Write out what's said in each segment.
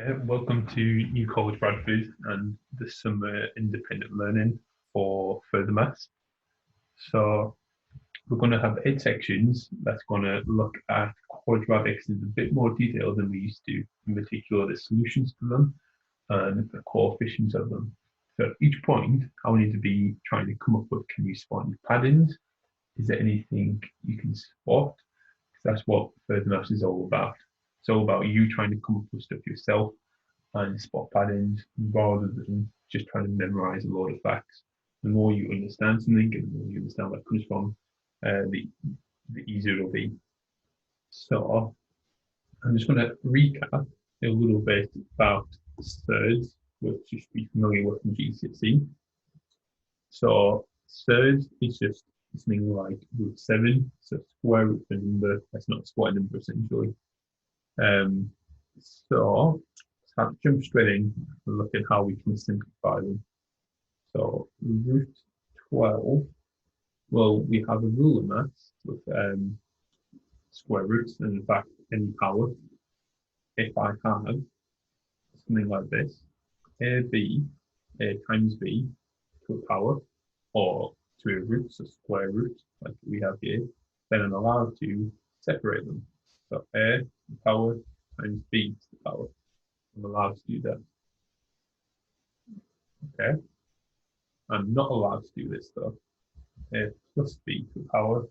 Welcome to New College Bradford and the summer independent learning for further maths. So we're going to have 8 sections that's going to look at quadratics in a bit more detail than we used to, in particular the solutions to them and the coefficients of them. So at each point, I want you to be trying to come up with, can you spot any patterns? Is there anything you can spot? Because that's what further maths is all about. It's all about you trying to come up with stuff yourself and spot patterns rather than just trying to memorize a lot of facts. The more you understand something and the more you understand where it comes from, the easier it'll be. So I'm just going to recap a little bit about Surds, which you should be familiar with from GCSE. So Surds is just something like root 7, so square root of a number. That's not a square number essentially. So let's jump straight in and look at how we can simplify them. So root 12, well, we have a rule of maths with square roots and in fact any power. If I have something like this, a times b to a power or to a root, so square root, like we have here, then I'm allowed to separate them. So a to the power times b to the power. I'm allowed to do that. Okay. I'm not allowed to do this though. A plus b to the power.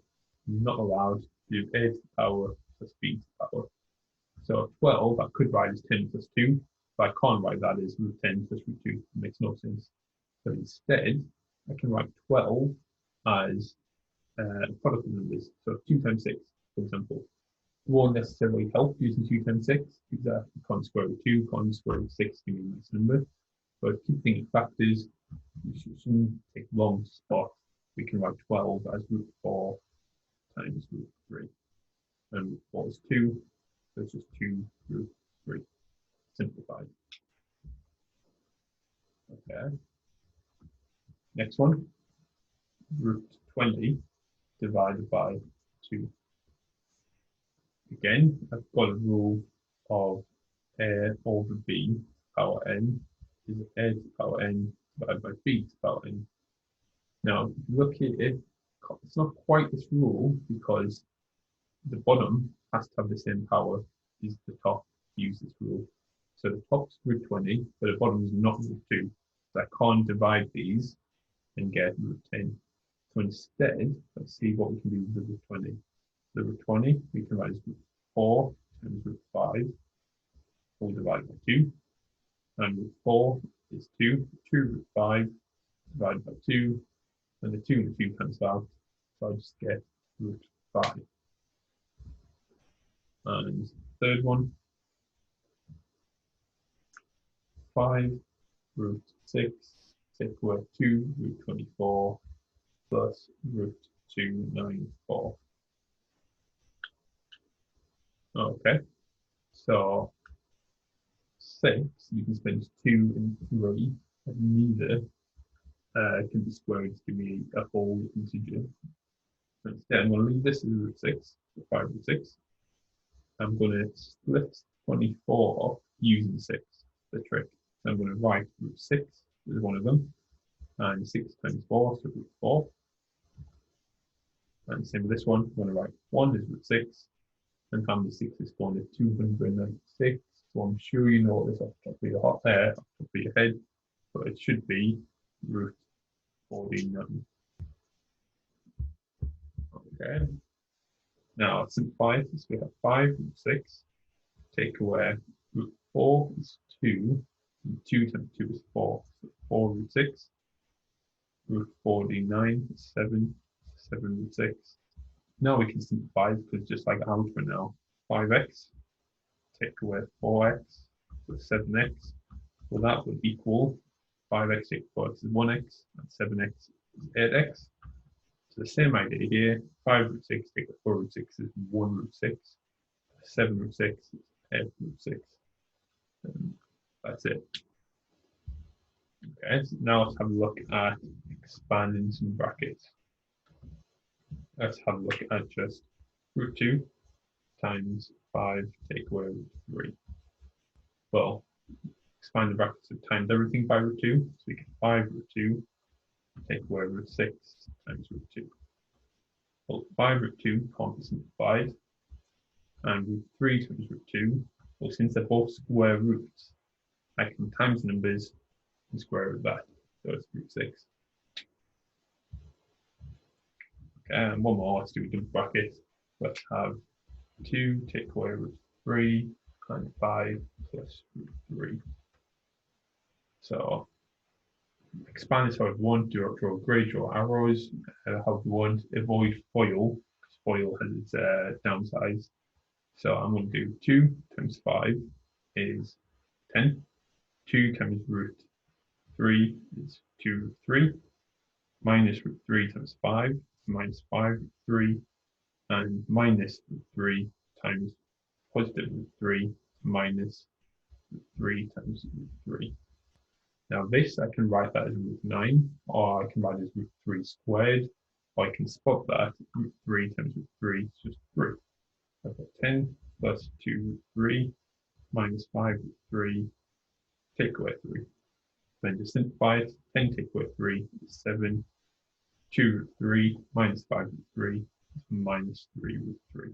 I'm not allowed to do a to the power plus b to the power. So 12, I could write as 10 plus 2, but I can't write that as root 10 plus root 2. It makes no sense. So instead, I can write 12 as a product of numbers. So 2 times 6, for example. Won't necessarily help using 2 times 6 because you can't square root 2, can't square root 6, give me a nice number. But keep thinking factors, you shouldn't take long to spot. We can write 12 as root 4 times root 3. And root 4 is 2, so it's just 2 root 3, simplified. Okay. Next one, root 20 divided by 2. Again, I've got a rule of a over b power n is a to the power n divided by b to the power n. Now, look here, it's not quite this rule because the bottom has to have the same power as the top to use this rule. So the top's root 20, but the bottom is not root 2. So I can't divide these and get root 10. So instead, let's see what we can do with the root 20. The root 20, we can write as root 4 times root 5, all divided by 2. And root 4 is 2, 2 root 5 divided by 2, and the 2 and the 2 cancel out. So I just get root 5. And third one, 5 root 6, take away 2 root 24 plus root 294. Okay, so 6, you can spend 2 and 3, and neither can be squared to give me a whole integer. So instead, I'm going to leave this as root 6, so 5 root 6. I'm going to split 24 using 6, the trick. So I'm going to write root 6 as one of them, and 6 times 4, so root 4. And same with this one, I'm going to write 1 is root 6, and how many 6 is 4 is 296. So I'm sure you know this off the top of your head, but it should be root 49. Okay. Now simplify it. So we have 5 root 6. Take away root 4 is 2. And 2 times 2 is 4. So 4 root 6. Root 49 is 7. 7 root 6. Now we can simplify because just like algebra now, 5x, take away 4x, so 7x. Well, that would equal 5x take 4x is 1x, and 7x is 8x. So the same idea here, 5 root 6 take away 4 root 6 is 1 root 6, 7 root 6 is 8 root 6. And that's it. Okay, so now let's have a look at expanding some brackets. Let's have a look at just root 2 times 5 take away root 3. Well, expand the brackets of times everything by root 2. So we get 5 root 2, take away root 6 times root 2. Well, 5 root 2 can't be simplified. And root 3 times root 2, well, since they're both square roots, I can times the numbers and square root that. So it's root 6. Okay, and one more, let's do a double bracket. Let's have 2 take away root 3 and 5 plus root 3. So expand this however you want, draw gray, draw arrows, however you want, avoid FOIL, because FOIL has its downsides. So I'm going to do 2 times 5 is 10. 2 times root 3 is 2 root 3. Minus root 3 times 5 is minus 5 root 3. And minus root 3 times positive root 3 minus root 3 times root 3. Now this, I can write that as root 9, or I can write it as root 3 squared, or I can spot that root 3 times root 3 is just 3. I've got 10 plus 2 root 3 minus 5 root 3, take away 3. Then just simplify it, 10 take away 3 is 7, 2 root 3 minus 5 root 3 is minus 3 root 3.